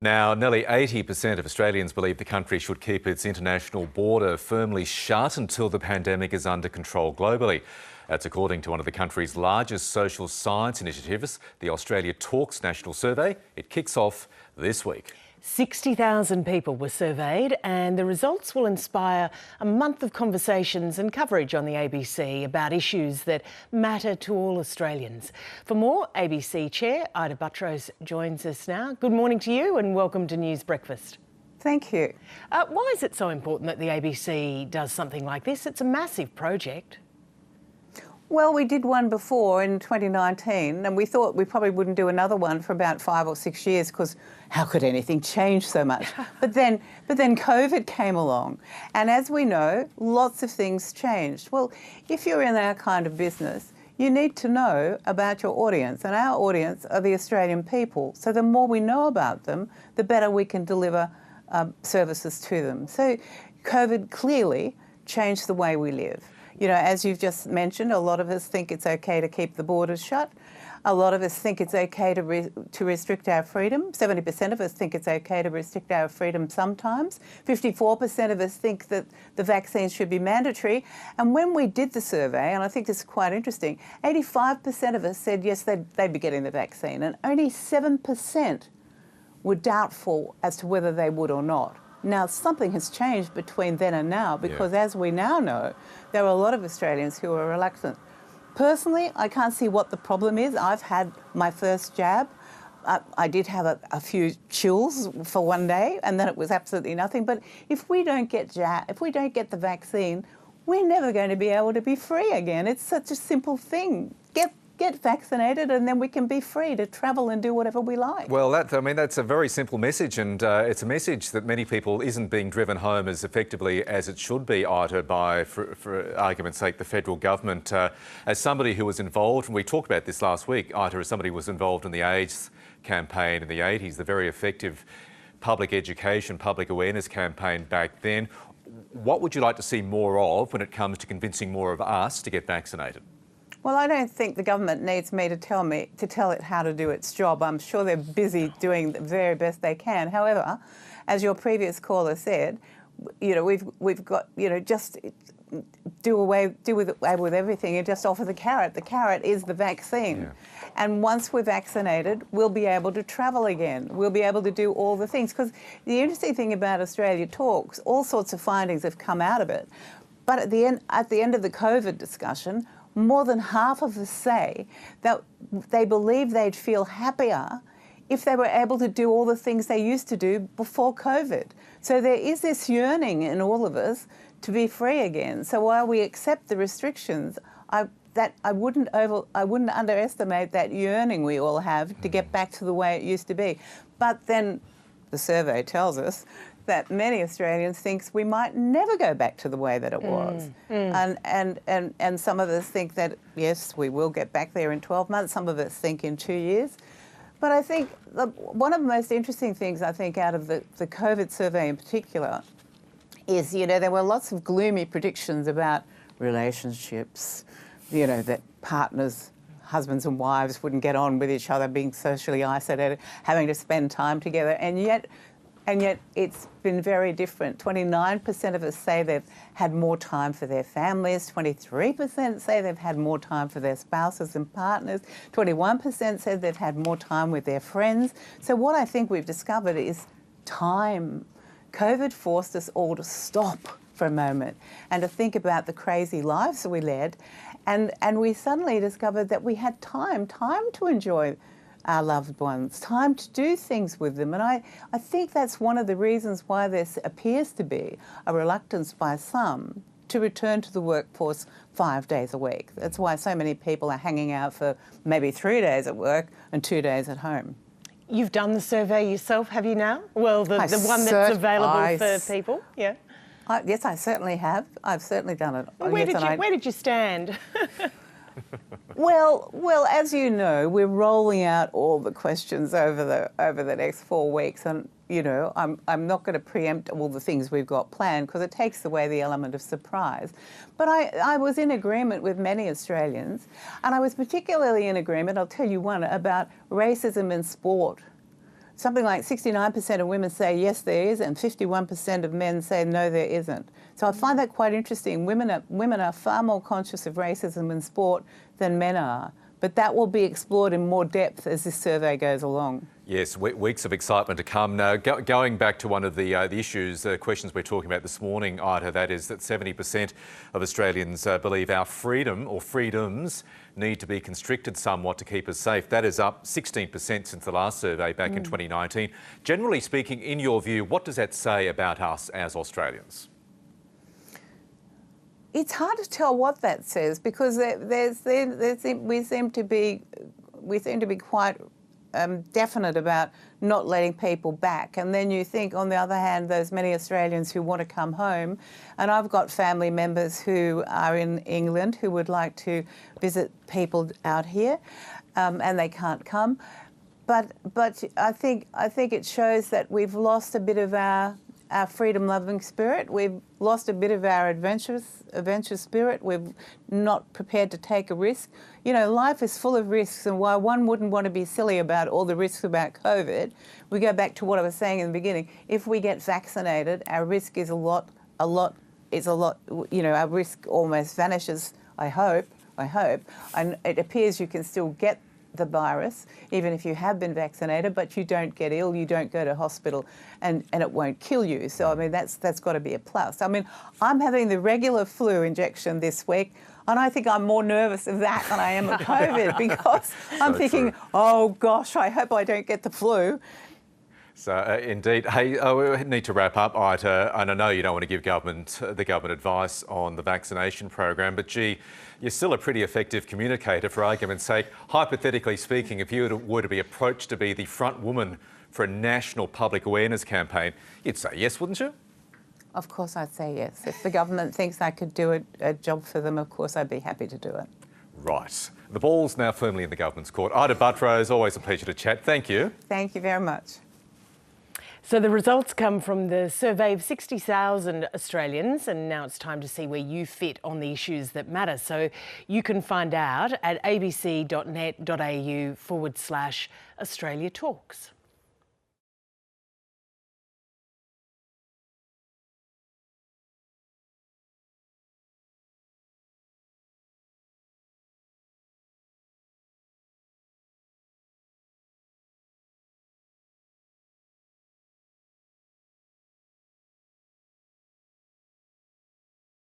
Now, nearly 80% of Australians believe the country should keep its international border firmly shut until the pandemic is under control globally. That's according to one of the country's largest social science initiatives, the Australia Talks National Survey. It kicks off this week. 60,000 people were surveyed, and the results will inspire a month of conversations and coverage on the ABC about issues that matter to all Australians. For more, ABC Chair Ita Buttrose joins us now. Good morning to you and welcome to News Breakfast. Thank you. Why is it so important that the ABC does something like this? It's a massive project. Well, we did one before in 2019 and we thought we probably wouldn't do another one for about 5 or 6 years because how could anything change so much? But then COVID came along, and as we know, lots of things changed. Well, if you're in our kind of business, you need to know about your audience, and our audience are the Australian people. So the more we know about them, the better we can deliver services to them. So COVID clearly changed the way we live. You know, as you've just mentioned, a lot of us think it's okay to keep the borders shut. A lot of us think it's okay to restrict our freedom. 70% of us think it's okay to restrict our freedom sometimes. 54% of us think that the vaccine should be mandatory. And when we did the survey, and I think this is quite interesting, 85% of us said yes, they'd be getting the vaccine, and only 7% were doubtful as to whether they would or not. Now, something has changed between then and now because, as we now know, there are a lot of Australians who are reluctant. Personally, I can't see what the problem is. I've had my first jab. I did have a few chills for one day, and then it was absolutely nothing. But if we don't get the vaccine, we're never going to be able to be free again. It's such a simple thing. Get vaccinated and then we can be free to travel and do whatever we like. Well, that's a very simple message, and it's a message that many people isn't being driven home as effectively as it should be, Ita, by, for argument's sake, the federal government. As somebody who was involved, and we talked about this last week, Ita, as somebody who was involved in the AIDS campaign in the 80s, the very effective public education, public awareness campaign back then. What would you like to see more of when it comes to convincing more of us to get vaccinated? Well, I don't think the government needs me to tell it how to do its job. I'm sure they're busy doing the very best they can. However, as your previous caller said, you know, we've got, you know, just do away with everything and just offer the carrot. The carrot is the vaccine. Yeah. And once we're vaccinated, we'll be able to travel again. We'll be able to do all the things. Because the interesting thing about Australia Talks, all sorts of findings have come out of it. But at the end of the COVID discussion, more than half of us say that they believe they'd feel happier if they were able to do all the things they used to do before COVID. So there is this yearning in all of us to be free again. So while we accept the restrictions, I wouldn't underestimate that yearning we all have to get back to the way it used to be. But then the survey tells us that many Australians think we might never go back to the way that it was. And some of us think that, yes, we will get back there in 12 months. Some of us think in 2 years. But I think one of the most interesting things, I think, out of the COVID survey in particular is, you know, there were lots of gloomy predictions about relationships, you know, that partners, husbands and wives wouldn't get on with each other, being socially isolated, having to spend time together. And yet it's been very different. 29% of us say they've had more time for their families. 23% say they've had more time for their spouses and partners. 21% said they've had more time with their friends. So what I think we've discovered is time. COVID forced us all to stop for a moment and to think about the crazy lives that we led. And we suddenly discovered that we had time to enjoy our loved ones, time to do things with them. And I think that's one of the reasons why there appears to be a reluctance by some to return to the workforce 5 days a week. That's why so many people are hanging out for maybe 3 days at work and 2 days at home. You've done the survey yourself, have you now? Well, the one that's available for people, yeah. Yes, I certainly have. I've certainly done it. Where did you stand? Well, as you know, we're rolling out all the questions over the next 4 weeks, and you know, I'm not going to preempt all the things we've got planned because it takes away the element of surprise. But I was in agreement with many Australians, and I was particularly in agreement, I'll tell you one, about racism in sport. something like 69% of women say yes, there is, and 51% of men say no, there isn't. So I find that quite interesting. Women are far more conscious of racism in sport than men are. But that will be explored in more depth as this survey goes along. Yes, weeks of excitement to come. Now, going back to one of the issues, the questions we're talking about this morning, Ita, that is that 70% of Australians believe our freedom or freedoms need to be constricted somewhat to keep us safe. That is up 16% since the last survey back in 2019. Generally speaking, in your view, what does that say about us as Australians? It's hard to tell what that says because we seem to be quite definite about not letting people back. And then you think, on the other hand, there's many Australians who want to come home. And I've got family members who are in England who would like to visit people out here, and they can't come. But I think it shows that we've lost a bit of our freedom-loving spirit. We've lost a bit of our adventure spirit. We're not prepared to take a risk. You know, life is full of risks, and while one wouldn't want to be silly about all the risks about COVID, we go back to what I was saying in the beginning. If we get vaccinated, our risk is a lot, you know, our risk almost vanishes, I hope. And it appears you can still get the virus, even if you have been vaccinated, but you don't get ill, you don't go to hospital, and it won't kill you. So, I mean, that's got to be a plus. I mean, I'm having the regular flu injection this week, and I think I'm more nervous of that than I am of COVID because I'm thinking, oh gosh, I hope I don't get the flu. So, indeed. Hey, we need to wrap up, Ita, and I know you don't want to give the government advice on the vaccination program, but gee, you're still a pretty effective communicator, for argument's sake. Hypothetically speaking, if you were to be approached to be the front woman for a national public awareness campaign, you'd say yes, wouldn't you? Of course I'd say yes. If the government thinks I could do a job for them, of course I'd be happy to do it. Right. The ball's now firmly in the government's court. Ita Buttrose, always a pleasure to chat. Thank you. Thank you very much. So the results come from the survey of 60,000 Australians, and now it's time to see where you fit on the issues that matter. So you can find out at abc.net.au/Australia Talks.